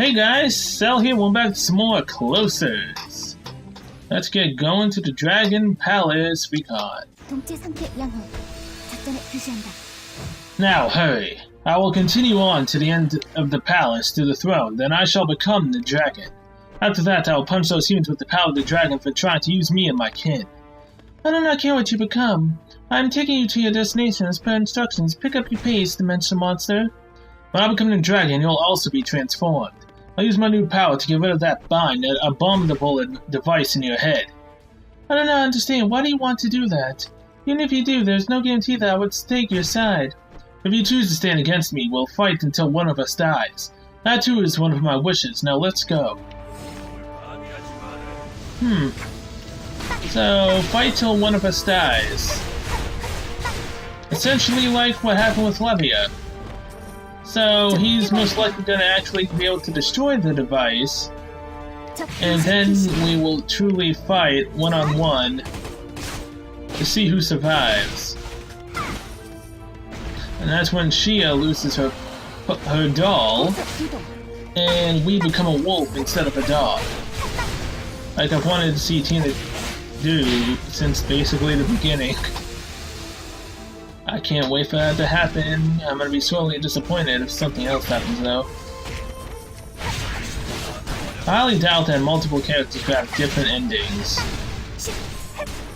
Hey guys, Cell here, we're back to some more Closers. Let's get going to the Dragon Palace Recon. Now hurry. I will continue on to the end of the palace to the throne, then I shall become the dragon. After that, I will punch those humans with the power of the dragon for trying to use me and my kin. I do not care what you become. I am taking you to your destination as per instructions. Pick up your pace, dimensional monster. When I become the dragon, you'll also be transformed. I'll use my new power to get rid of that bind, that abominable device in your head. I do not understand. Why do you want to do that? Even if you do, there's no guarantee that I would take your side. If you choose to stand against me, we'll fight until one of us dies. That too is one of my wishes. Now let's go. So, fight till one of us dies. Essentially like what happened with Levia. So, he's most likely going to actually be able to destroy the device, and then we will truly fight one-on-one to see who survives. And that's when Shia loses her doll, and we become a wolf instead of a dog. Like I've wanted to see Tina do since basically the beginning. I can't wait for that to happen. I'm gonna be sorely disappointed if something else happens though. I highly doubt that multiple characters could have different endings.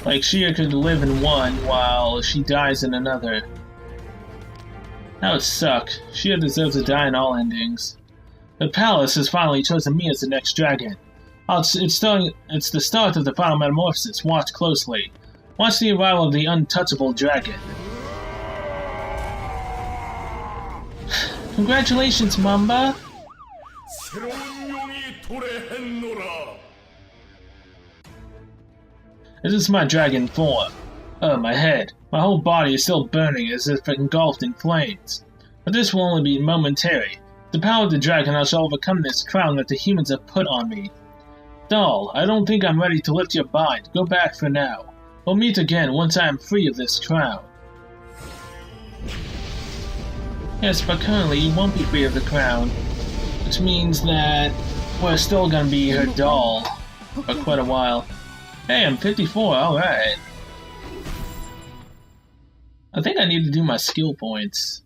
Like Shia could live in one while she dies in another. That would suck. Shia deserves to die in all endings. The palace has finally chosen me as the next dragon. It's the start of the final metamorphosis. Watch closely. Watch the arrival of the untouchable dragon. Congratulations, Mamba! This is my dragon form. Oh, my head. My whole body is still burning as if engulfed in flames. But this will only be momentary. With the power of the dragon, I shall overcome this crown that the humans have put on me. Doll, I don't think I'm ready to lift your bind. Go back for now. We'll meet again once I am free of this crown. Yes, but currently you won't be free of the crown, which means that we're still gonna be her doll for quite a while. Hey, I'm 54, alright. I think I need to do my skill points.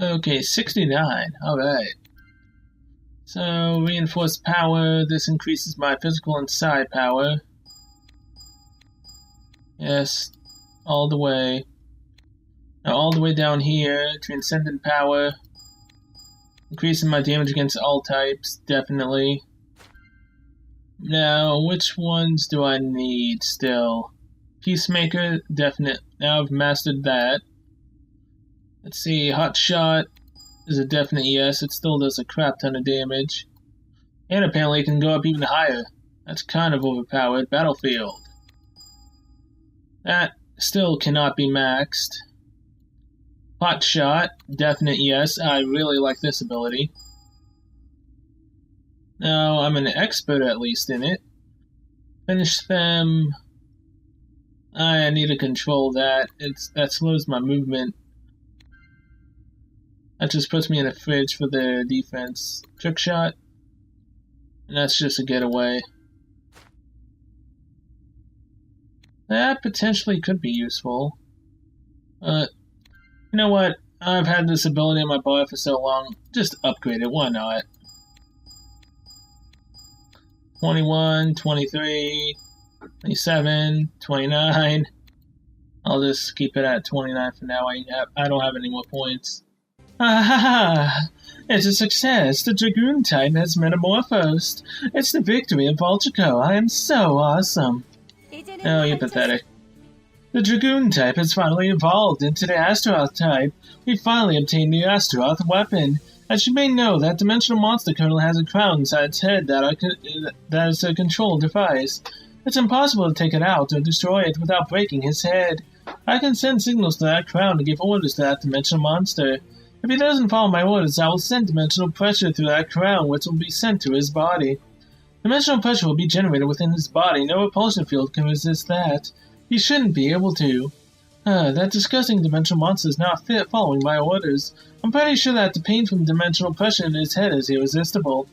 Okay, 69, alright. So, reinforced power, this increases my physical and psi power. Yes, all the way. Now all the way down here, transcendent power. Increasing my damage against all types, definitely. Now, which ones do I need still? Peacemaker, definite. Now I've mastered that. Let's see, Hot Shot is a definite yes. It still does a crap ton of damage. And apparently it can go up even higher. That's kind of overpowered. Battlefield. That still cannot be maxed. Hot Shot, definite yes. I really like this ability. Now, I'm an expert at least in it. Finish them. I need to control that. That slows my movement. That just puts me in a fridge for the defense. Trick Shot. And that's just a getaway. That potentially could be useful. You know what? I've had this ability in my bow for so long. Just upgrade it. Why not? 21, 23, 27, 29. I'll just keep it at 29 for now. I don't have any more points. Ah, it's a success. The Dragoon type has metamorphosed. It's the victory of Volchico. I am so awesome. Oh, you're pathetic. The Dragoon type has finally evolved into the Astaroth type. We finally obtained the Astaroth weapon. As you may know, that dimensional monster kernel has a crown inside its head that is a control device. It's impossible to take it out or destroy it without breaking his head. I can send signals to that crown to give orders to that dimensional monster. If he doesn't follow my orders, I will send dimensional pressure through that crown, which will be sent to his body. Dimensional pressure will be generated within his body. No repulsion field can resist that. He shouldn't be able to. That disgusting dimensional monster is not fit following my orders. I'm pretty sure that the pain from dimensional pressure in his head is irresistible.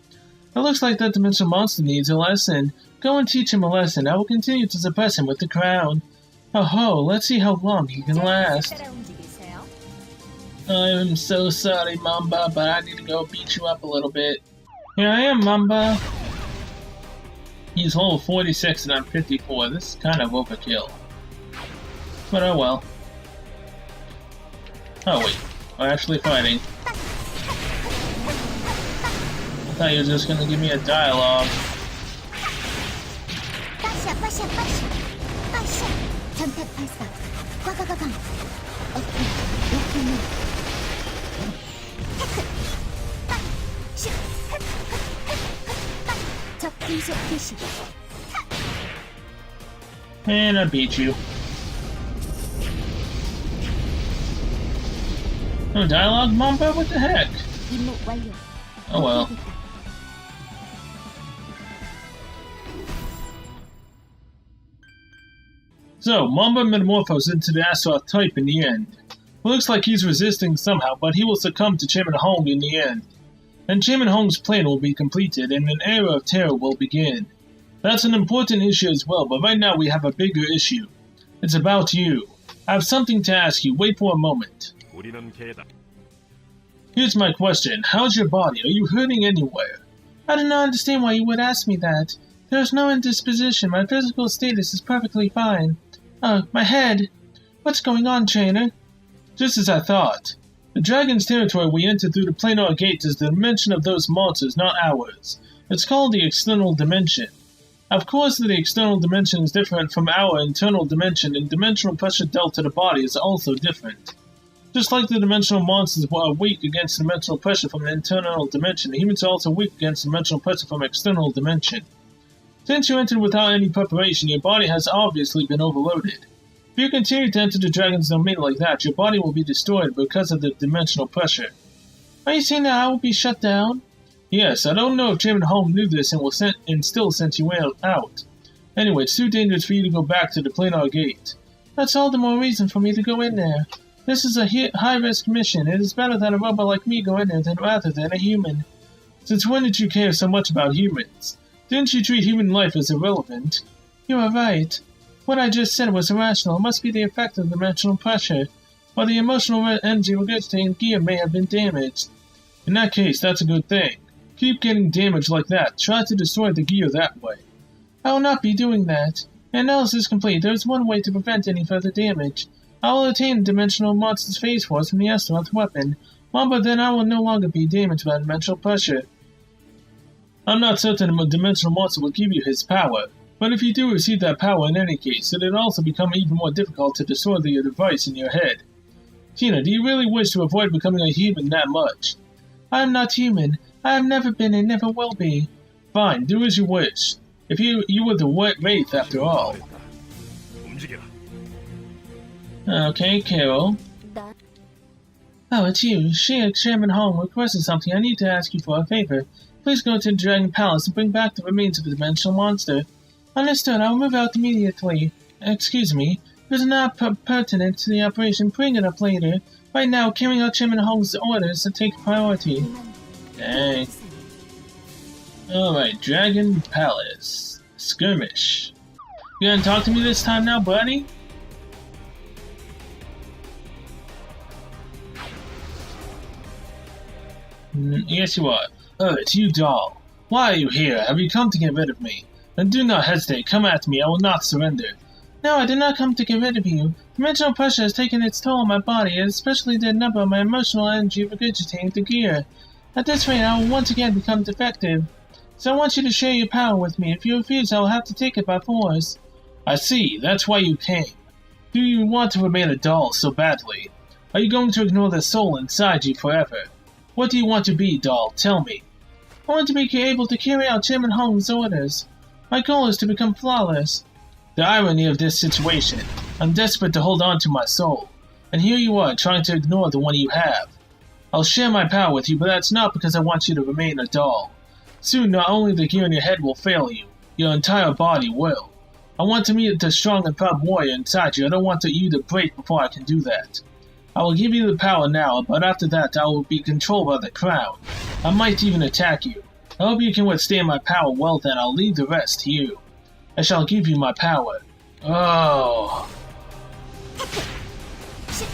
It looks like that dimensional monster needs a lesson. Go and teach him a lesson. I will continue to suppress him with the crown. Oh ho, let's see how long he can last. I'm so sorry, Mamba, but I need to go beat you up a little bit. Here I am, Mamba. He's level 46 and I'm 54. This is kind of overkill. But oh well. Oh wait, we're actually fighting. I thought you were just gonna give me a dialogue. And I beat you. No dialogue, Mamba? What the heck? Oh well. So, Mamba metamorphosed into the Astaroth type in the end. It looks like he's resisting somehow, but he will succumb to Chairman Hong in the end. Then Chairman Hong's plan will be completed, and an era of terror will begin. That's an important issue as well, but right now we have a bigger issue. It's about you. I have something to ask you. Wait for a moment. Here's my question. How's your body? Are you hurting anywhere? I do not understand why you would ask me that. There is no indisposition. My physical status is perfectly fine. My head. What's going on, trainer? Just as I thought. The dragon's territory we entered through the planar gates is the dimension of those monsters, not ours. It's called the external dimension. Of course, the external dimension is different from our internal dimension, and dimensional pressure dealt to the body is also different. Just like the dimensional monsters are weak against dimensional pressure from the internal dimension, humans are also weak against dimensional pressure from external dimension. Since you entered without any preparation, your body has obviously been overloaded. If you continue to enter the dragon's domain like that, your body will be destroyed because of the dimensional pressure. Are you saying that I will be shut down? Yes, I don't know if Chairman Hong knew this and still sent you out. Anyway, it's too dangerous for you to go back to the planar gate. That's all the more reason for me to go in there. This is a high-risk mission. It is better that a robot like me go in there rather than a human. Since when did you care so much about humans? Didn't you treat human life as irrelevant? You are right. What I just said was irrational. It must be the effect of dimensional pressure, or the emotional energy regurgitating gear may have been damaged. In that case, that's a good thing. Keep getting damaged like that. Try to destroy the gear that way. I will not be doing that. Analysis complete. There is one way to prevent any further damage. I will attain the dimensional monster's phase force from the Astaroth weapon. But then I will no longer be damaged by dimensional pressure. I'm not certain a dimensional monster will give you his power, but if you do receive that power in any case, it'll also become even more difficult to destroy the device in your head. Tina, do you really wish to avoid becoming a human that much? I am not human. I have never been and never will be. Fine, do as you wish. If you were the Wraith after all. Okay, Carol. Oh, it's you. Chairman Hong requested something. I need to ask you for a favor. Please go to the Dragon Palace and bring back the remains of the dimensional monster. Understood. I will move out immediately. Excuse me. If it is not pertinent to the operation, bring it up later. Right now, carrying out Chairman Hong's orders to take priority. Dang. Alright, Dragon Palace. Skirmish. You gonna talk to me this time now, buddy? Yes, you are. Oh, it's you, doll. Why are you here? Have you come to get rid of me? Then do not hesitate. Come at me. I will not surrender. No, I did not come to get rid of you. Dimensional pressure has taken its toll on my body, and especially the number of my emotional energy regurgitating the gear. At this rate, I will once again become defective. So I want you to share your power with me. If you refuse, I will have to take it by force. I see. That's why you came. Do you want to remain a doll so badly? Are you going to ignore the soul inside you forever? What do you want to be, doll? Tell me. I want to be able to carry out Chairman Hong's orders. My goal is to become flawless. The irony of this situation. I'm desperate to hold on to my soul. And here you are, trying to ignore the one you have. I'll share my power with you, but that's not because I want you to remain a doll. Soon, not only the gear in your head will fail you, your entire body will. I want to meet the strong and proud warrior inside you. I don't want you to break before I can do that. I will give you the power now, but after that I will be controlled by the crown. I might even attack you. I hope you can withstand my power well, then I'll leave the rest to you. I shall give you my power. Oh.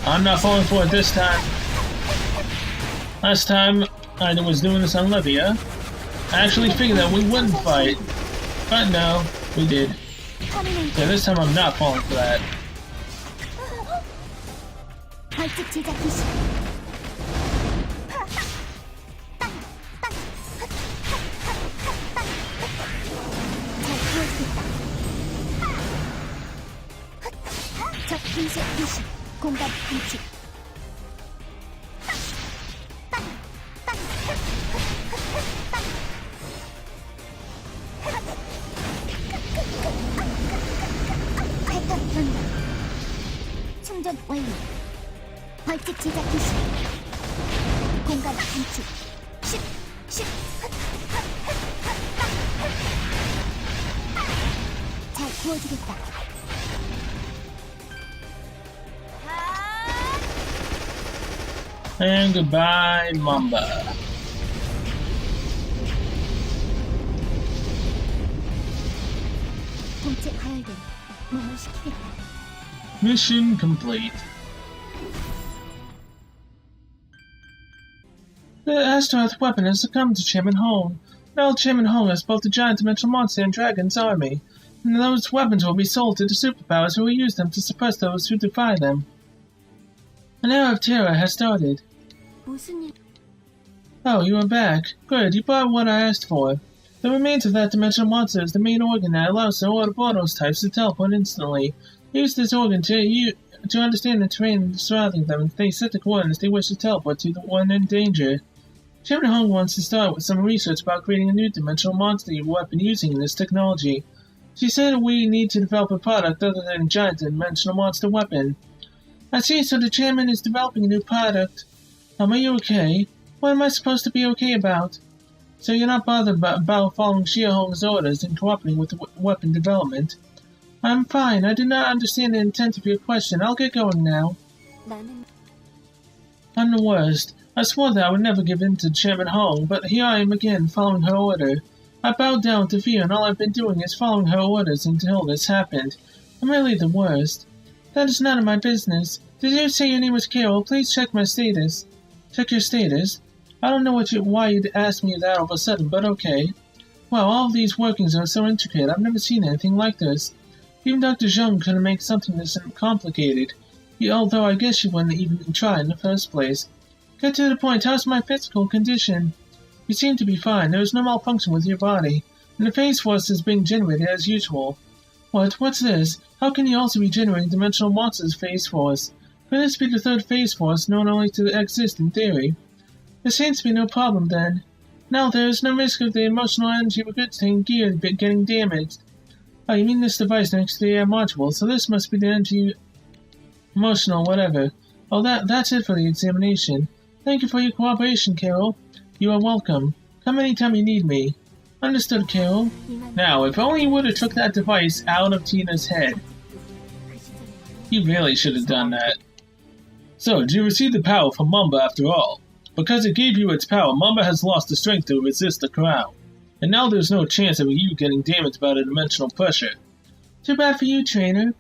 I'm not falling for it this time. Last time I was doing this on Livia, I actually figured that we wouldn't fight. But no, we did. Yeah, this time I'm not falling for that. 충전 완료. 벌칙 제작 개시. 공간 단축. 10. 잘 구워주겠다. And goodbye, Mamba. 본체 가열된 몸을 시키겠다. Mission complete. The Astaroth weapon has succumbed to Chairman Hong. Now Chairman Hong has both the giant dimensional monster and dragon's army, and those weapons will be sold to the superpowers who will use them to suppress those who defy them. An era of terror has started. Oh, you are back. Good, you brought what I asked for. The remains of that dimensional monster is the main organ that allows the Ouroboros types to teleport instantly. Use this organ to understand the terrain surrounding them and they set the coordinates they wish to teleport to the one in danger. Chairman Hong wants to start with some research about creating a new dimensional monster weapon using this technology. She said we need to develop a product other than a giant dimensional monster weapon. I see, so the chairman is developing a new product. Are you okay? What am I supposed to be okay about? So you're not bothered about following Xia Hong's orders and cooperating with the weapon development? I'm fine. I did not understand the intent of your question. I'll get going now. I'm the worst. I swore that I would never give in to Chairman Hong, but here I am again, following her order. I bowed down to fear, and all I've been doing is following her orders until this happened. I'm really the worst. That is none of my business. Did you say your name was Carol? Please check my status. Check your status? I don't know why you'd ask me that all of a sudden, but okay. Wow, all of these workings are so intricate. I've never seen anything like this. Even Dr. Zheng couldn't make something this complicated, although I guess she wouldn't even try in the first place. Get to the point, how's my physical condition? You seem to be fine, there is no malfunction with your body, and the phase force is being generated as usual. What's this? How can you also be generating dimensional monsters' phase force? Could this be the third phase force known only to exist in theory? There seems to be no problem then. Now there is no risk of the emotional energy recruiting gear getting damaged. Oh, you mean this device next to the air module, so this must be the energy... emotional whatever. Oh, that's it for the examination. Thank you for your cooperation, Carol. You are welcome. Come anytime you need me. Understood, Carol. Now, if only you would have took that device out of Tina's head. You really should have done that. So, did you receive the power from Mamba after all? Because it gave you its power, Mamba has lost the strength to resist the crown. And now there's no chance of you getting damaged by the dimensional pressure. Too bad for you, trainer.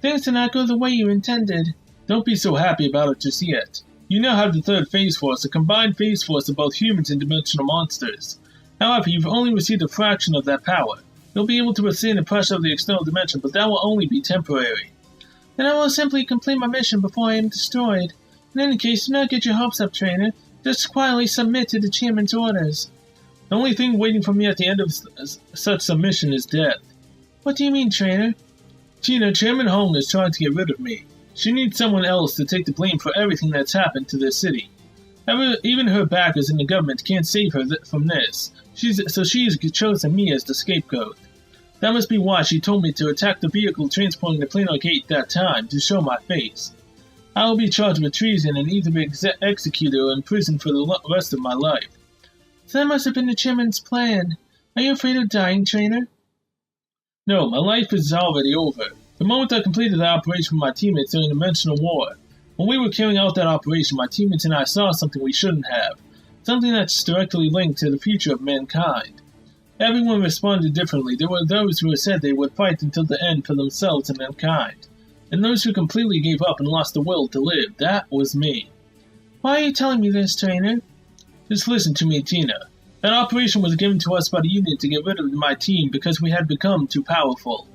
Things did not go the way you intended. Don't be so happy about it just yet. You now have the third phase force, a combined phase force of both humans and dimensional monsters. However, you've only received a fraction of that power. You'll be able to withstand the pressure of the external dimension, but that will only be temporary. Then I will simply complete my mission before I am destroyed. In any case, do not get your hopes up, trainer. Just quietly submit to the chairman's orders. The only thing waiting for me at the end of such submission is death. What do you mean, trainer? Tina, Chairman Hong is trying to get rid of me. She needs someone else to take the blame for everything that's happened to this city. Even her backers in the government can't save her from this. So she's chosen me as the scapegoat. That must be why she told me to attack the vehicle transporting the Plano Gate that time, to show my face. I will be charged with treason and either be executed or imprisoned for the rest of my life. So that must have been the chairman's plan. Are you afraid of dying, trainer? No, my life is already over. The moment I completed the operation with my teammates during the Dimensional War. When we were carrying out that operation, my teammates and I saw something we shouldn't have. Something that's directly linked to the future of mankind. Everyone responded differently. There were those who said they would fight until the end for themselves and mankind. And those who completely gave up and lost the will to live. That was me. Why are you telling me this, trainer? Just listen to me, Tina. That operation was given to us by the Union to get rid of my team because we had become too powerful.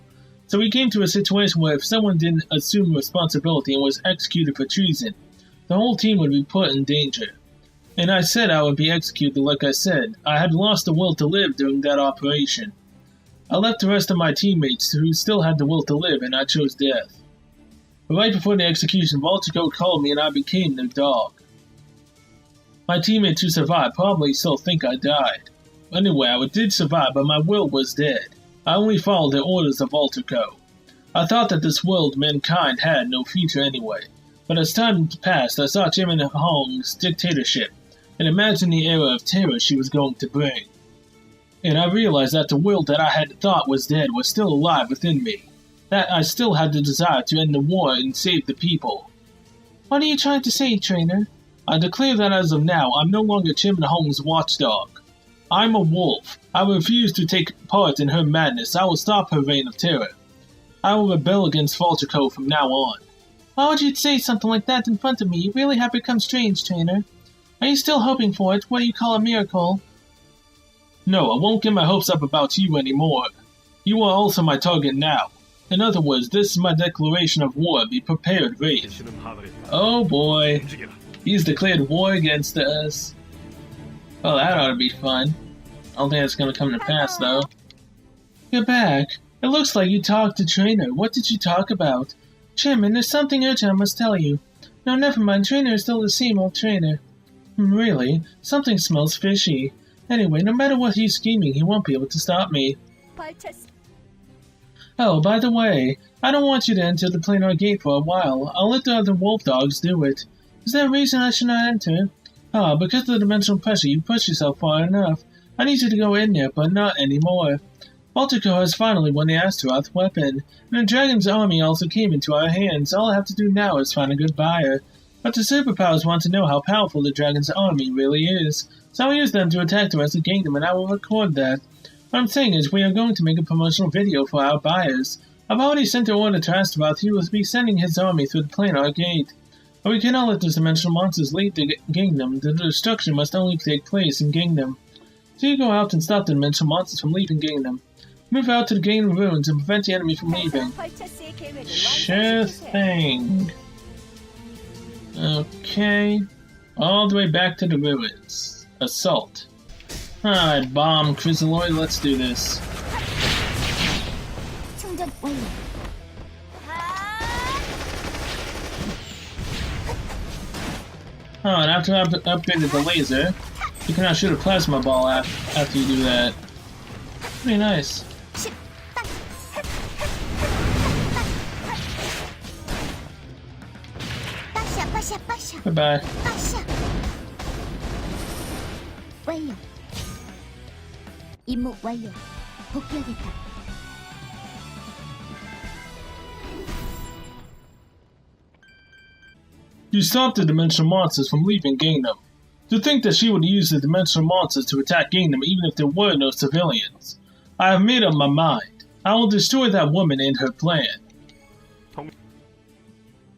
So we came to a situation where if someone didn't assume responsibility and was executed for treason, the whole team would be put in danger. And I said I would be executed like I said. I had lost the will to live during that operation. I left the rest of my teammates who still had the will to live, and I chose death. But right before the execution, Voltico called me and I became their dog. My teammates who survived probably still think I died. Anyway, I did survive, but my will was dead. I only followed the orders of Voltico. I thought that this world mankind had no future anyway. But as time passed, I saw Chairman Hong's dictatorship, and imagined the era of terror she was going to bring. And I realized that the will that I had thought was dead was still alive within me. That I still had the desire to end the war and save the people. What are you trying to say, trainer? I declare that as of now, I'm no longer Chairman Hong's watchdog. I'm a wolf. I refuse to take part in her madness. I will stop her reign of terror. I will rebel against Voltico from now on. Why would you say something like that in front of me? You really have become strange, trainer. Are you still hoping for it? What do you call a miracle? No, I won't get my hopes up about you anymore. You are also my target now. In other words, this is my declaration of war. Be prepared, Wraith. Oh boy. He's declared war against us. Well, that ought to be fun. I don't think that's going to come to pass, though. You're back. It looks like you talked to Trainer. What did you talk about? Chairman, there's something urgent I must tell you. No, never mind. Trainer is still the same old Trainer. Really? Something smells fishy. Anyway, no matter what he's scheming, he won't be able to stop me. Oh, by the way, I don't want you to enter the planar gate for a while. I'll let the other wolf dogs do it. Is there a reason I should not enter? Ah, because of the dimensional pressure, you pushed yourself far enough. I need you to go in there, but not anymore. Voltico has finally won the Astaroth weapon, and the dragon's army also came into our hands. All I have to do now is find a good buyer. But the superpowers want to know how powerful the dragon's army really is, so I'll use them to attack the rest of the kingdom, and I will record that. What I'm saying is we are going to make a promotional video for our buyers. I've already sent an order to Astaroth. He will be sending his army through the planar gate. But we cannot let those dimensional monsters leave the kingdom. The destruction must only take place in kingdom. So you go out and stop the dimensional monsters from leaving kingdom. Move out to the kingdom ruins and prevent the enemy from leaving. Sure thing. Okay. All the way back to the ruins. Assault. Alright, bomb, Chrysaloid, let's do this. Oh, and after I've upgraded the laser, you can now shoot a plasma ball after you do that. Pretty nice. Goodbye. 완료. 임무 완료. 복귀하겠다. You stopped the dimensional monsters from leaving Kingdom. To think that she would use the dimensional monsters to attack Kingdom even if there were no civilians. I have made up my mind. I will destroy that woman and her plan.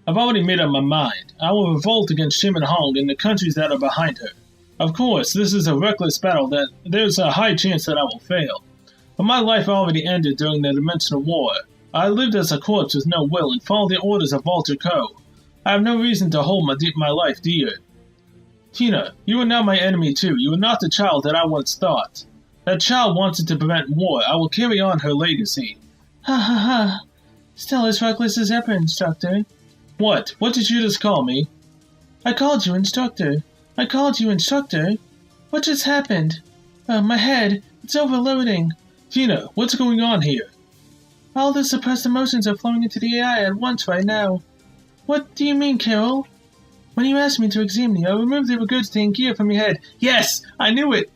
I've already made up my mind. I will revolt against Chairman Hong and the countries that are behind her. Of course, this is a reckless battle that there's a high chance that I will fail. But my life already ended during the Dimensional War. I lived as a corpse with no will and followed the orders of Walter Coe. I have no reason to hold my life dear. Tina, you are now my enemy too. You are not the child that I once thought. That child wanted to prevent war. I will carry on her legacy. Ha ha ha. Still as reckless as ever, Instructor. What? What did you just call me? I called you Instructor. I called you Instructor. What just happened? My head. It's overloading. Tina, what's going on here? All the suppressed emotions are flowing into the AI at once right now. What do you mean, Carol? When you asked me to examine you, I removed the regurgitating gear from your head. Yes! I knew it!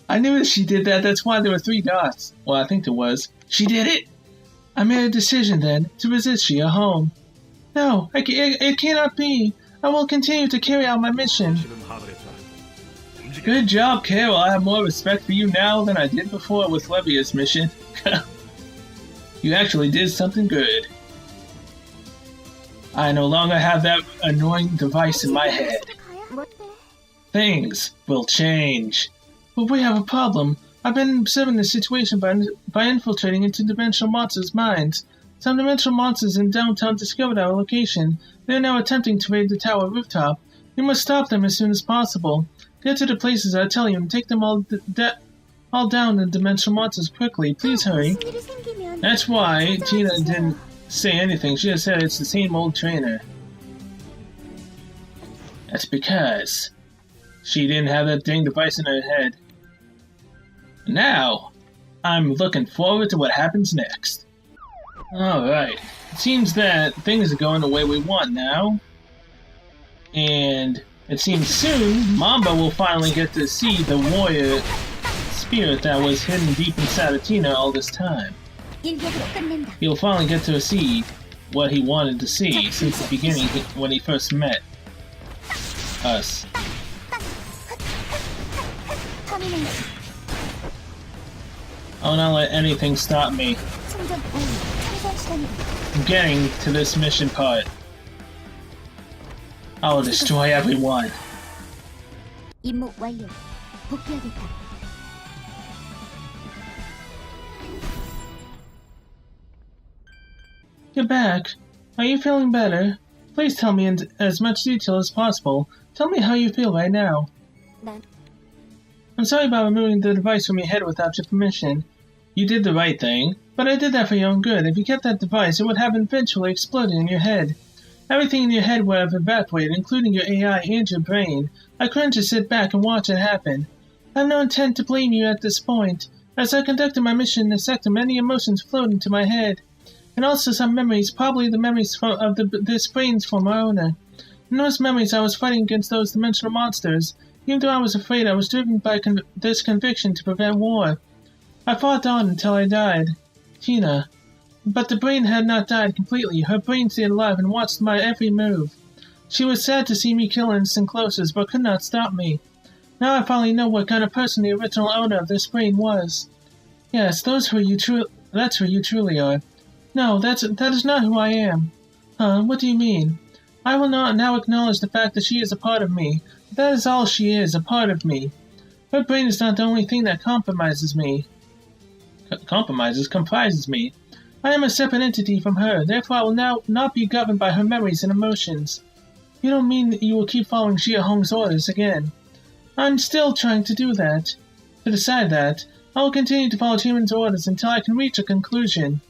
I knew that she did that. That's why there were 3 dots. Well, I think there was. She did it! I made a decision then to resist Shia home. No, it cannot be. I will continue to carry out my mission. Good job, Carol. I have more respect for you now than I did before with Levia's mission. You actually did something good. I no longer have that annoying device in my head. Things will change. But we have a problem. I've been observing the situation by infiltrating interdimensional monsters' minds. Some dimensional monsters in downtown discovered our location. They are now attempting to raid the tower rooftop. We must stop them as soon as possible. Get to the places I tell you and take them all down the dimensional monsters quickly. Please hurry. That's why Tina didn't say anything. She just said it's the same old trainer. That's because she didn't have that dang device in her head. Now, I'm looking forward to what happens next. Alright, it seems that things are going the way we want now. And it seems soon Mamba will finally get to see the warrior spirit that was hidden deep inside of Tina all this time. He'll finally get to see what he wanted to see since the beginning when he first met us. I'll not let anything stop me from getting to this mission part. I will destroy everyone. You're back. Are you feeling better? Please tell me in as much detail as possible. Tell me how you feel right now. I'm sorry about removing the device from your head without your permission. You did the right thing, but I did that for your own good. If you kept that device, it would have eventually exploded in your head. Everything in your head would have evaporated, including your AI and your brain. I couldn't just sit back and watch it happen. I have no intent to blame you at this point. As I conducted my mission in the sector, many emotions flowed into my head. And also some memories, probably the memories of this brain's former owner. In those memories, I was fighting against those dimensional monsters. Even though I was afraid, I was driven by this conviction to prevent war. I fought on until I died. Tina. But the brain had not died completely. Her brain stayed alive and watched my every move. She was sad to see me kill innocent closers, but could not stop me. Now I finally know what kind of person the original owner of this brain was. Yes, that's who you truly are. No, that is not who I am. Huh, what do you mean? I will not now acknowledge the fact that she is a part of me. That is all she is, a part of me. Her brain is not the only thing that comprises me. I am a separate entity from her, therefore I will now not be governed by her memories and emotions. You don't mean that you will keep following Xia Hong's orders again? I'm still trying to do that. To decide that, I will continue to follow Human's orders until I can reach a conclusion.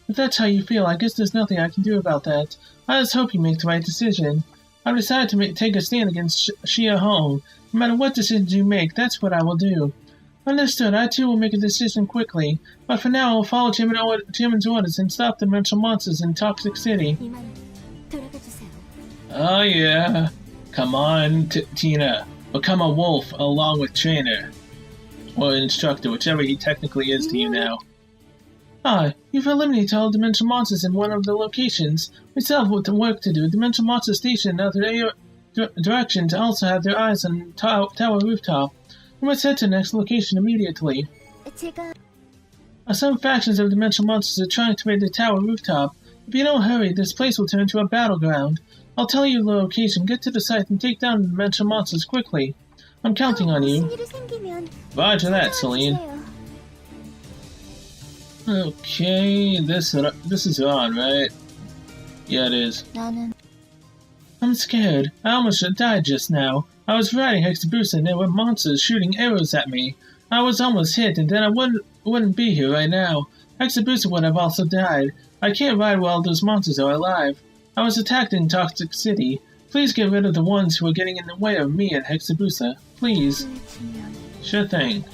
If that's how you feel, I guess there's nothing I can do about that. I just hope you make the right decision. I've decided to take a stand against Xia Hong. No matter what decisions you make, that's what I will do. Understood, I too will make a decision quickly, but for now I will follow Jimin's orders and stop the dimensional monsters in Toxic City. Oh yeah. Come on, Tina. Become a wolf along with trainer. Or instructor, whichever he technically is to you now. You've eliminated all dimensional monsters in one of the locations. We still have work to do. Dimensional Monster Station and other directions also have their eyes on tower rooftop. We must head to the next location immediately. Some factions of dimensional monsters are trying to raid the tower rooftop. If you don't hurry, this place will turn into a battleground. I'll tell you the location. Get to the site and take down the dimensional monsters quickly. I'm counting on you. Roger that, Celine. Okay, this is on, right? Yeah, it is. I'm scared. I almost died just now. I was riding Hexabusa and there were monsters shooting arrows at me. I was almost hit and then I wouldn't be here right now. Hexabusa would have also died. I can't ride while those monsters are alive. I was attacked in Toxic City. Please get rid of the ones who are getting in the way of me and Hexabusa. Please. Sure thing.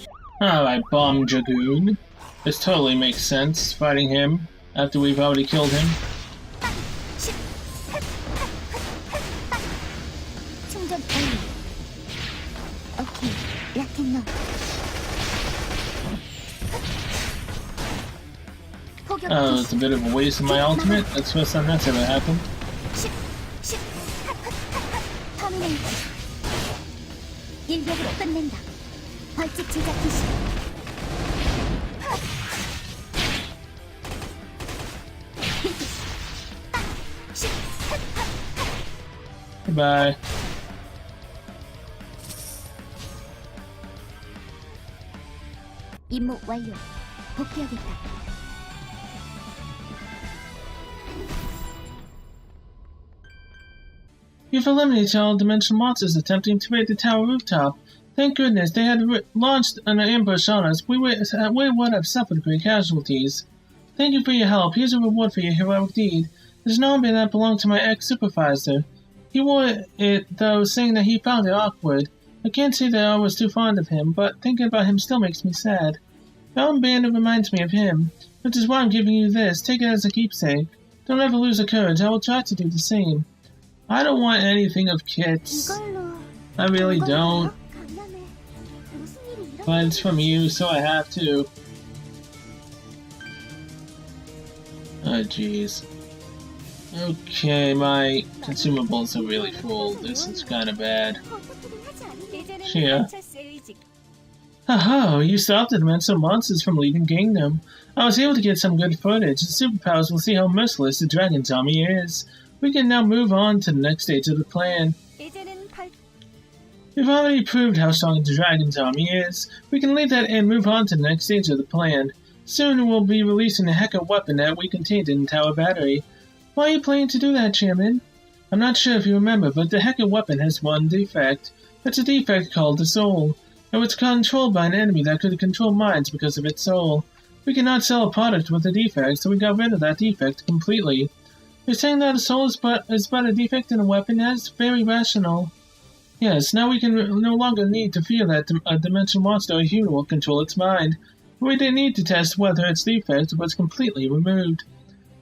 Alright, Bomb Dragoon. This totally makes sense, fighting him after we've already killed him. Oh, it's a bit of a waste of my ultimate? That's the first time that's ever happened. Goodbye. 임무 완료. 복귀하겠다. You've eliminated all dimensional monsters attempting to raid the tower rooftop. Thank goodness they had launched an ambush on us. We would have suffered great casualties. Thank you for your help. Here's a reward for your heroic deed. There's an armband that belonged to my ex-supervisor. He wore it, though, saying that he found it awkward. I can't say that I was too fond of him, but thinking about him still makes me sad. The armband reminds me of him, which is why I'm giving you this. Take it as a keepsake. Don't ever lose the courage. I will try to do the same. I don't want anything of Kit's. I really don't. But it's from you, so I have to. Oh, jeez. Okay, my consumables are really full. This is kinda bad. Shia. Oh, you stopped the dimensional monsters from leaving Kingdom. I was able to get some good footage. The superpowers will see how merciless the Dragon's army is. We can now move on to the next stage of the plan. We've already proved how strong the Dragon's army is. We can leave that and move on to the next stage of the plan. Soon we'll be releasing the Heka weapon that we contained in the Tower Battery. Why are you planning to do that, Chairman? I'm not sure if you remember, but the Heka weapon has one defect. It's a defect called the Soul. It was controlled by an enemy that could control minds because of its soul. We cannot sell a product with a defect, so we got rid of that defect completely. You're saying that a soul is but a defect in a weapon? That's very rational. Yes, now we can no longer need to fear that a dimensional monster or human will control its mind. We didn't need to test whether its defect was completely removed.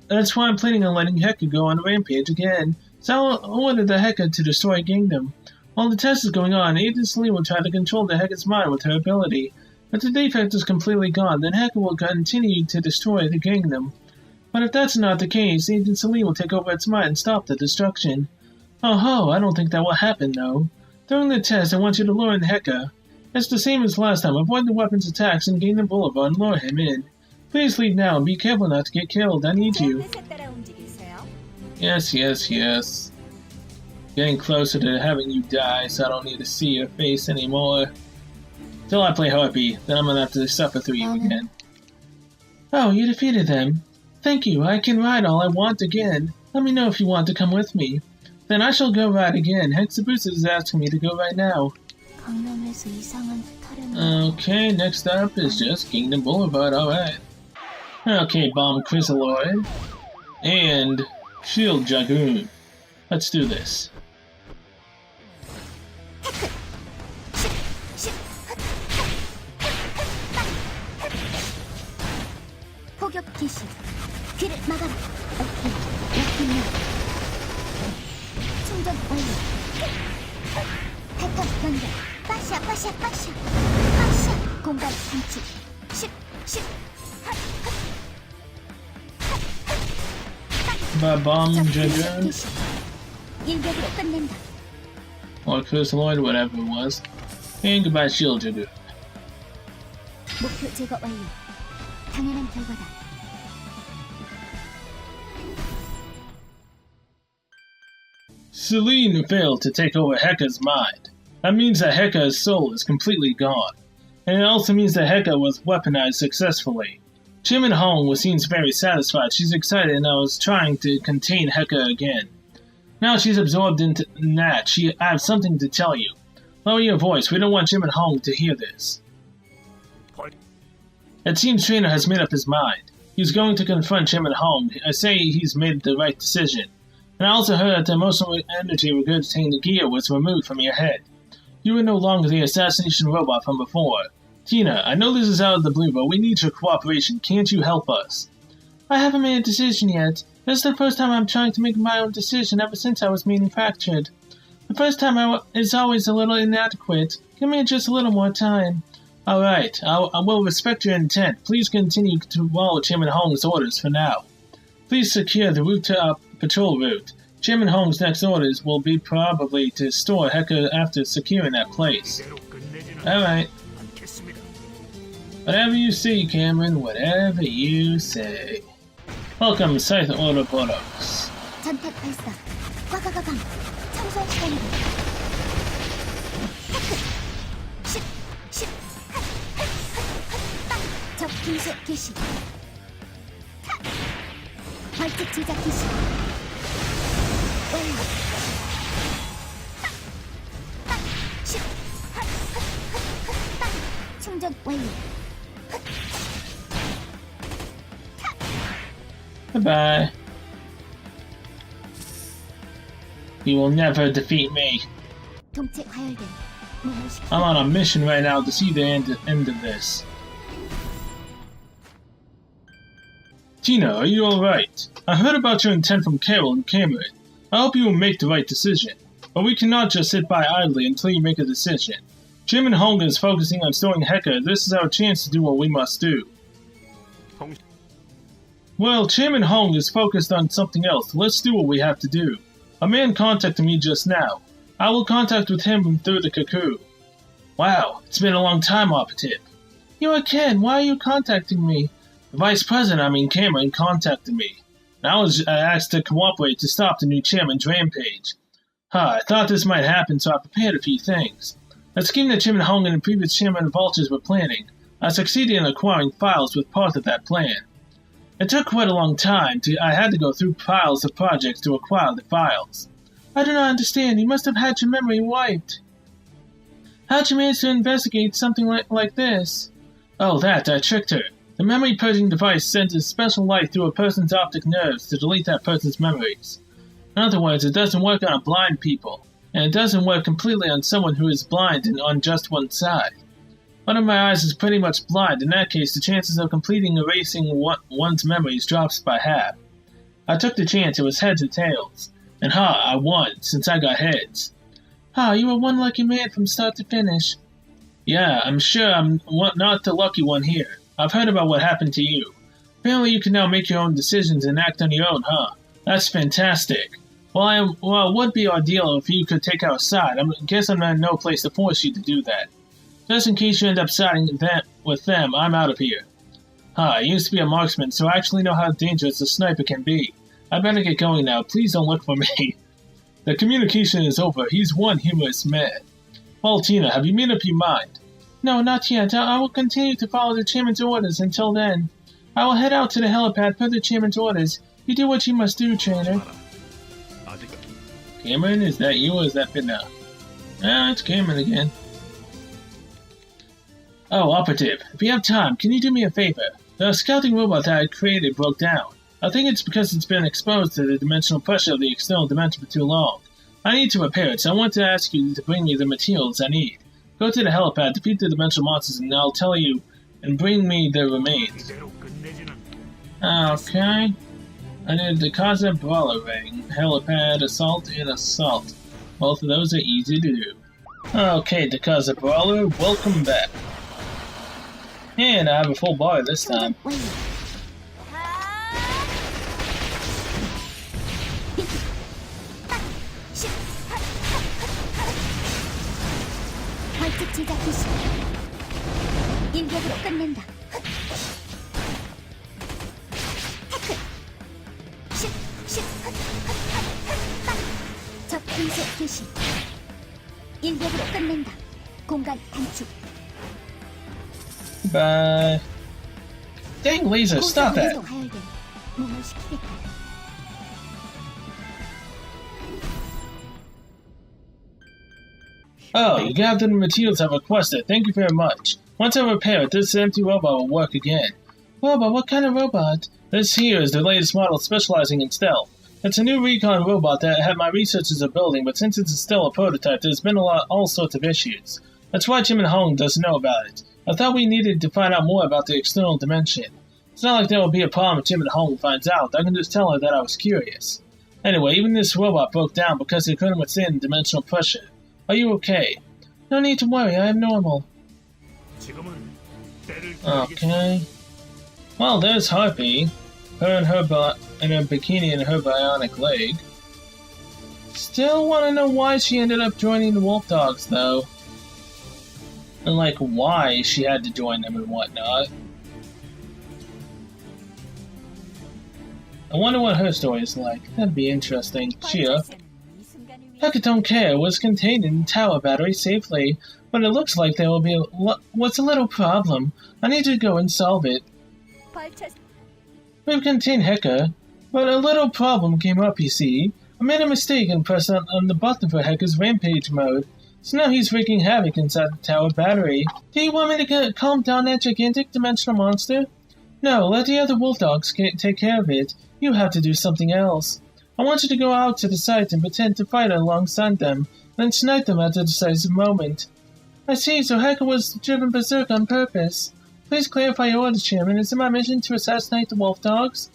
That's why I'm planning on letting Heka go on a rampage again. So I'll order the Heka to destroy Kingdom. While the test is going on, Agent Celine will try to control the Heka's mind with her ability. If the defect is completely gone, then Heka will continue to destroy the Kingdom. But if that's not the case, Agent Celine will take over its mind and stop the destruction. Oh ho, I don't think that will happen though. During the test, I want you to lure in Heka. It's the same as last time. Avoid the weapons attacks in Kingdom Boulevard and lure him in. Please leave now and be careful not to get killed. I need you. Yes, yes, yes. Getting closer to having you die, so I don't need to see your face anymore. Till I play Harpy, then I'm gonna have to suffer through you again. Oh, you defeated them. Thank you, I can ride all I want again. Let me know if you want to come with me. Then I shall go ride again. Hexabusa is asking me to go right now. Okay, next up is just Kingdom Boulevard, alright. Okay, Bomb Chrysaloid. And Shield Dragoon. Let's do this. Bomb Dragoon. Or Chrysaloid, whatever it was. And goodbye, Shield Dragoon. Celine failed to take over Heka's mind. That means that Heka's soul is completely gone. And it also means that Heka was weaponized successfully. Chairman Hong seems very satisfied. She's excited and I was trying to contain Heka again. Now she's absorbed into that. I have something to tell you. Lower your voice. We don't want Chairman Hong to hear this. It seems Trainer has made up his mind. He's going to confront Chairman Hong. I say he's made the right decision. And I also heard that the emotional energy regurgitating the gear was removed from your head. You are no longer the assassination robot from before. Tina, I know this is out of the blue, but we need your cooperation. Can't you help us? I haven't made a decision yet. This is the first time I'm trying to make my own decision ever since I was manufactured. The first time is always a little inadequate. Give me just a little more time. Alright, I will respect your intent. Please continue to follow Chairman Hong's orders for now. Please secure the rooftop patrol route. Chairman Hong's next orders will be probably to store Heka after securing that place. Alright. Whatever you say, Cameron, whatever you say. Welcome, Scythe Ouroboros. 전택 발사. 꽉꽉꽉. 청소 시간이다. 테크. 10. 적 분쇄 개시. 벌칙 제작 개시. 완료. 10. 충전 완료. Goodbye. You will never defeat me. 동체 과열된. I'm on a mission right now to see the end of this. Tina, are you alright? I heard about your intent from Carol and Cameron. I hope you will make the right decision. But we cannot just sit by idly until you make a decision. Chairman Hong is focusing on storing Heka. This is our chance to do what we must do. Well, Chairman Hong is focused on something else. Let's do what we have to do. A man contacted me just now. I will contact with him through the cuckoo. Wow, it's been a long time, Operative. You again, why are you contacting me? The Vice President, Cameron, contacted me. And I was asked to cooperate to stop the new chairman's rampage. I thought this might happen, so I prepared a few things. The scheme that Chairman Hong and the previous chairman of Vultures were planning, I succeeded in acquiring files with part of that plan. It took quite a long time. I had to go through piles of projects to acquire the files. I do not understand. You must have had your memory wiped. How'd you manage to investigate something like this? Oh, that. I tricked her. The memory purging device sends a special light through a person's optic nerves to delete that person's memories. In other words, it doesn't work on blind people, and it doesn't work completely on someone who is blind and on just one side. One of my eyes is pretty much blind. In that case, the chances of completing erasing one's memories drops by half. I took the chance. It was heads or tails. And I won, since I got heads. You were one lucky man from start to finish. Yeah, I'm sure I'm not the lucky one here. I've heard about what happened to you. Apparently you can now make your own decisions and act on your own, That's fantastic. Well, it would be ideal if you could take our side. I guess I'm in no place to force you to do that. Just in case you end up siding with them, I'm out of here. I used to be a marksman, so I actually know how dangerous a sniper can be. I better get going now. Please don't look for me. The communication is over. He's one humorous man. Well, Tina, have you made up your mind? No, not yet. I will continue to follow the chairman's orders until then. I will head out to the helipad per the chairman's orders. You do what you must do, trainer. Cameron, is that you or is that Pinna? It's Cameron again. Oh, Operative, if you have time, can you do me a favor? The scouting robot that I created broke down. I think it's because it's been exposed to the dimensional pressure of the external dimension for too long. I need to repair it, so I want to ask you to bring me the materials I need. Go to the helipad, defeat the dimensional monsters, and I'll tell you, and bring me the remains. Okay. I need the Kaza Brawler Ring, helipad, assault, and assault. Both of those are easy to do. Okay, the Kaza Brawler, welcome back. And I have a full bar this time. 인격으로 끝낸다. 적 분쇄 개시. 인격으로 끝낸다. 공간 단축. Bye. Dang laser, stop that. Oh, you gathered the materials I've requested. Thank you very much. Once I repair it, this empty robot will work again. Robot? What kind of robot? This here is the latest model specializing in stealth. It's a new recon robot that my researchers are building, but since it's still a prototype, there's been all sorts of issues. That's why Chairman Hong doesn't know about it. I thought we needed to find out more about the external dimension. It's not like there will be a problem if Chairman Hong finds out. I can just tell her that I was curious. Anyway, even this robot broke down because it couldn't withstand dimensional pressure. Are you okay? No need to worry, I am normal. Okay. Well, there's Harpy. Her in her bikini and her bionic leg. Still want to know why she ended up joining the Wolf Dogs, though. And, like, why she had to join them and whatnot. I wonder what her story is like. That'd be interesting. Chia. Hecaton was contained in the tower battery safely, but it looks like there will be what's a little problem. I need to go and solve it. We've contained Heka, but a little problem came up, you see. I made a mistake and pressed on the button for Heka's rampage mode, so now he's wreaking havoc inside the tower battery. Do you want me to calm down that gigantic dimensional monster? No, let the other wolf dogs take care of it. You have to do something else. I want you to go out to the site and pretend to fight alongside them, then snipe them at the decisive moment. I see, so Heka was driven berserk on purpose. Please clarify your orders, Chairman. Is it my mission to assassinate the wolf dogs?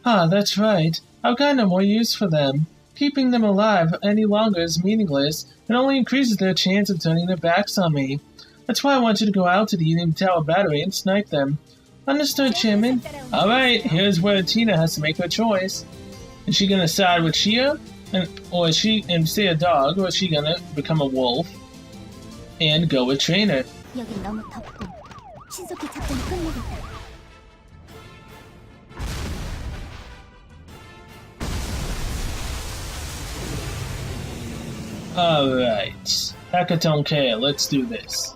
Ah, that's right. I've got no more use for them. Keeping them alive any longer is meaningless. It only increases their chance of turning their backs on me. That's why I want you to go out to the Union Tower battery and snipe them. Understood, Chairman. Alright, here's where Tina has to make her choice. Is she gonna side with Chia? Or is she and stay a dog? Or is she gonna become a wolf? And go with Trainer? Alright. Hackathon K, let's do this.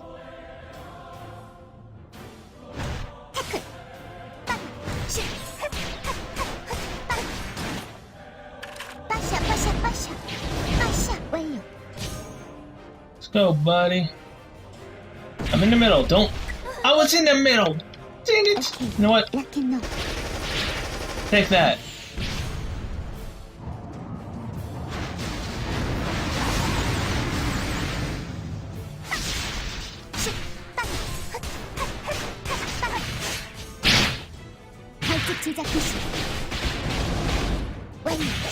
Let's go, buddy. I'm in the middle, don't... I was in the middle! Dang it! You know what? Take that.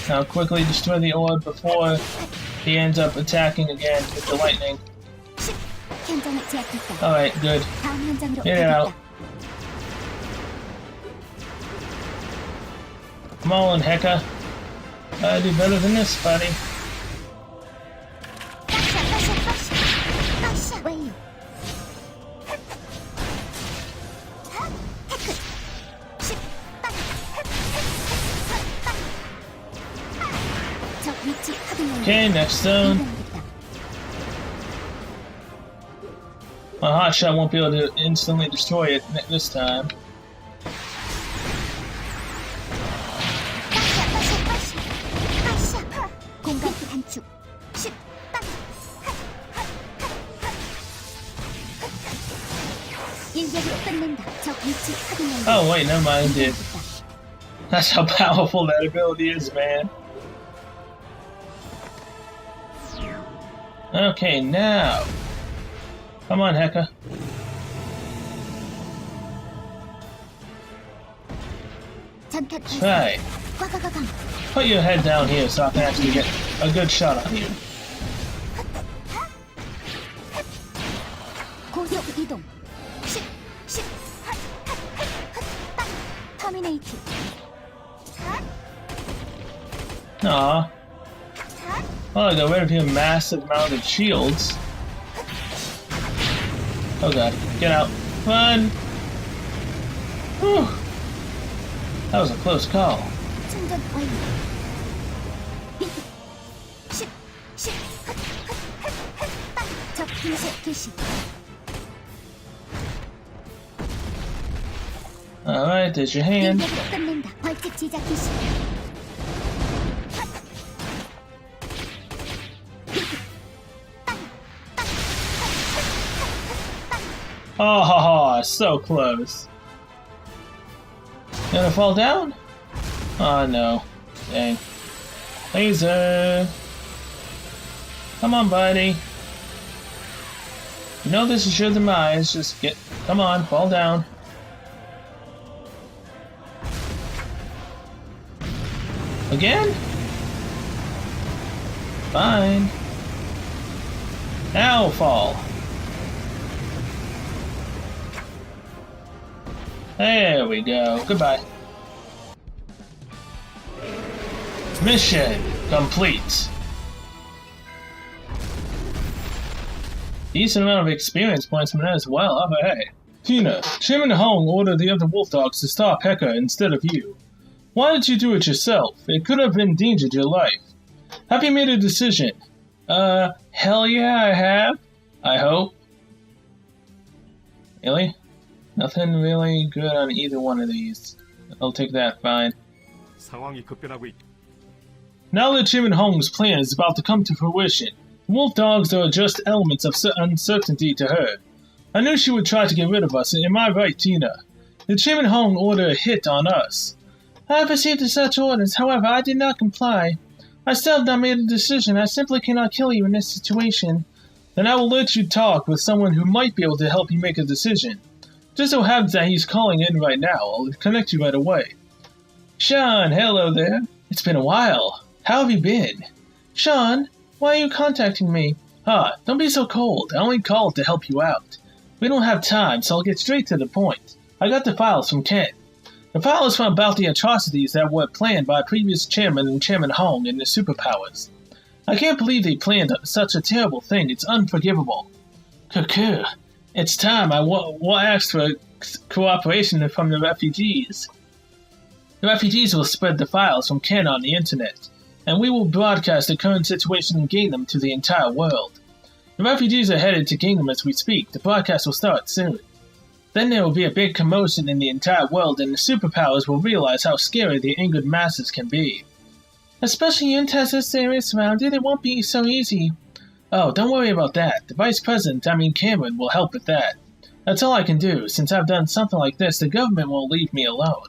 Now quickly destroy the orb before he ends up attacking again with the lightning. Alright, good. Get it out. Come on, Heka. Gotta do better than this, buddy. Okay, next zone. My hotshot won't be able to instantly destroy it this time. Oh wait, never mind, it did. That's how powerful that ability is, man. Okay, now. Come on, Heka. That's right. Put your head down here so I can actually get a good shot on you. Aww. Oh, I got rid of your massive amount of shields. Oh god, get out. Run! Whew. That was a close call. Alright, there's your hand. Oh, so close. Gonna fall down? Oh no. Dang. Laser! Come on, buddy. You know this is your demise, just get... Come on, fall down. Again? Fine. Now fall. There we go. Goodbye. Mission complete. Decent amount of experience points from that as well. Oh, but hey. Tina, Chairman Hong ordered the other wolf dogs to stop Pekka instead of you. Why did you do it yourself? It could have endangered your life. Have you made a decision? Hell yeah, I have. I hope. Really? Nothing really good on either one of these. I'll take that, fine. Now that Chairman Hong's plan is about to come to fruition, the wolf dogs are just elements of uncertainty to her. I knew she would try to get rid of us, am I right, Tina? Did Chairman Hong order a hit on us? I have received such orders, however, I did not comply. I still have not made a decision, I simply cannot kill you in this situation. Then I will let you talk with someone who might be able to help you make a decision. Just so happens that he's calling in right now, I'll connect you right away. Sean, hello there. It's been a while. How have you been? Sean, why are you contacting me? Don't be so cold, I only called to help you out. We don't have time, so I'll get straight to the point. I got the files from Ken. The files were about the atrocities that were planned by previous chairman and Chairman Hong and the superpowers. I can't believe they planned such a terrible thing, it's unforgivable. Cuckoo, it's time I asked for cooperation from the refugees. The refugees will spread the files from Ken on the internet, and we will broadcast the current situation in Gingham to the entire world. The refugees are headed to Gingham as we speak. The broadcast will start soon. Then there will be a big commotion in the entire world, and the superpowers will realize how scary the angered masses can be. Especially in Tessa's area surrounded, it won't be so easy. Oh, don't worry about that. The Vice President, Cameron, will help with that. That's all I can do. Since I've done something like this, the government won't leave me alone.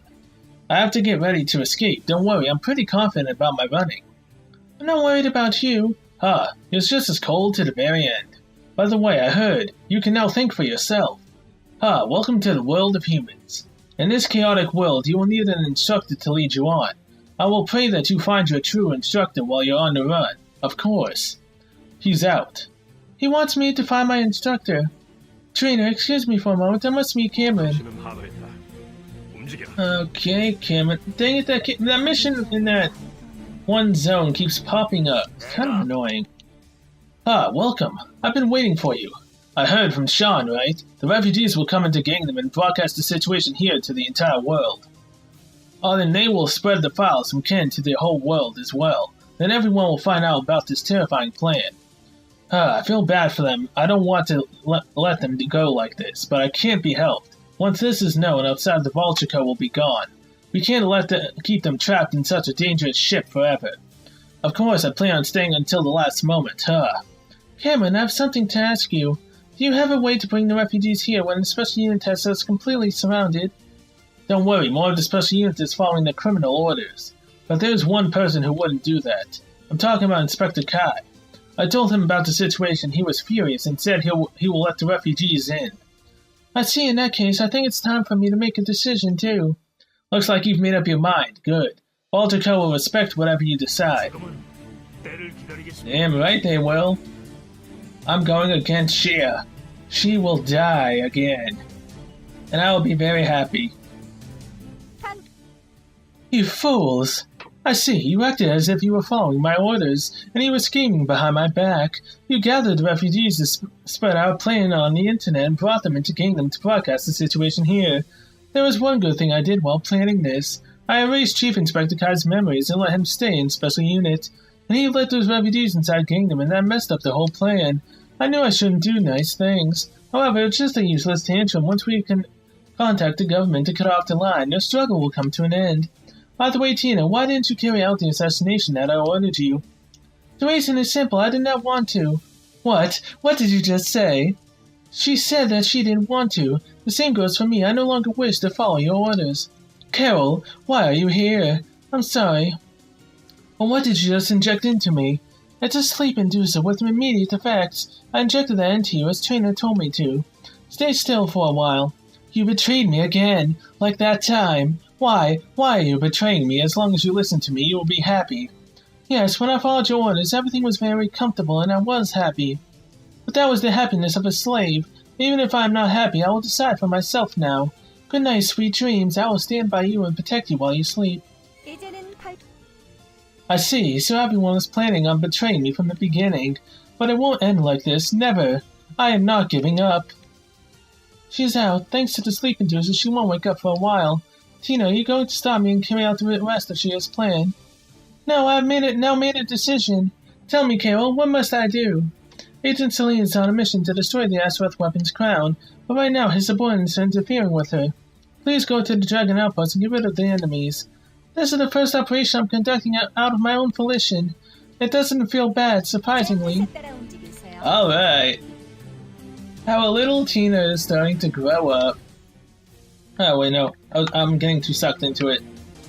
I have to get ready to escape. Don't worry, I'm pretty confident about my running. I'm not worried about you. It was just as cold to the very end. By the way, I heard you can now think for yourself. Welcome to the world of humans. In this chaotic world, you will need an instructor to lead you on. I will pray that you find your true instructor while you're on the run. Of course. He's out. He wants me to find my instructor. Trainer, excuse me for a moment. I must meet Cameron. Okay, Cameron. Dang it, that mission in that one zone keeps popping up. It's kind of annoying. Welcome. I've been waiting for you. I heard from Sean, right? The refugees will come into Gingham and broadcast the situation here to the entire world. Then they will spread the files from Ken to the whole world as well. Then everyone will find out about this terrifying plan. I feel bad for them. I don't want to let them go like this, but I can't be helped. Once this is known, outside the Vulture Co will be gone. We can't keep them trapped in such a dangerous ship forever. Of course, I plan on staying until the last moment, Cameron, I have something to ask you. Do you have a way to bring the refugees here when the Special Unit has us completely surrounded? Don't worry, more of the Special Unit is following the criminal orders. But there's one person who wouldn't do that. I'm talking about Inspector Kai. I told him about the situation. He was furious and said he will let the refugees in. I see. In that case, I think it's time for me to make a decision, too. Looks like you've made up your mind. Good. Vulture Co will respect whatever you decide. Damn right they will. I'm going against Shia. She will die again. And I will be very happy. You fools! I see, you acted as if you were following my orders, and you were scheming behind my back. You gathered the refugees to spread our plan on the internet and brought them into Kingdom to broadcast the situation here. There was one good thing I did while planning this. I erased Chief Inspector Kai's memories and let him stay in Special Unit, and he let those refugees inside Kingdom, and that messed up the whole plan. I knew I shouldn't do nice things. However, it's just a useless tantrum. Once we can contact the government to cut off the line, no struggle will come to an end. By the way, Tina, why didn't you carry out the assassination that I ordered you? The reason is simple. I did not want to. What? What did you just say? She said that she didn't want to. The same goes for me. I no longer wish to follow your orders. Carol, why are you here? I'm sorry. Well, what did you just inject into me? It's a sleep inducer with immediate effects. I injected that into you as Trainer told me to. Stay still for a while. You betrayed me again, like that time. Why are you betraying me? As long as you listen to me, you will be happy. Yes, when I followed your orders, everything was very comfortable and I was happy. But that was the happiness of a slave. Even if I am not happy, I will decide for myself now. Good night, sweet dreams. I will stand by you and protect you while you sleep. I see, so everyone was planning on betraying me from the beginning. But it won't end like this, never. I am not giving up. She's out. Thanks to the sleep inducer, she won't wake up for a while. Tina, are you going to stop me and carry out the rest as she has planned? No, I've now made a decision. Tell me, Carol, what must I do? Agent Celine is on a mission to destroy the Azeroth Weapons Crown, but right now his subordinates are interfering with her. Please go to the Dragon Outpost and get rid of the enemies. This is the first operation I'm conducting out of my own volition. It doesn't feel bad, surprisingly. Alright. Our little Tina is starting to grow up. Oh, wait, no. I'm getting too sucked into it.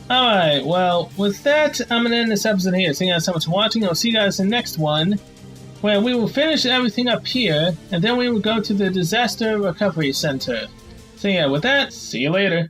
Alright, well, with that, I'm going to end this episode here. Thank you guys so much for watching. I'll see you guys in the next one, where we will finish everything up here, and then we will go to the Disaster Recovery Center. So yeah, with that, see you later.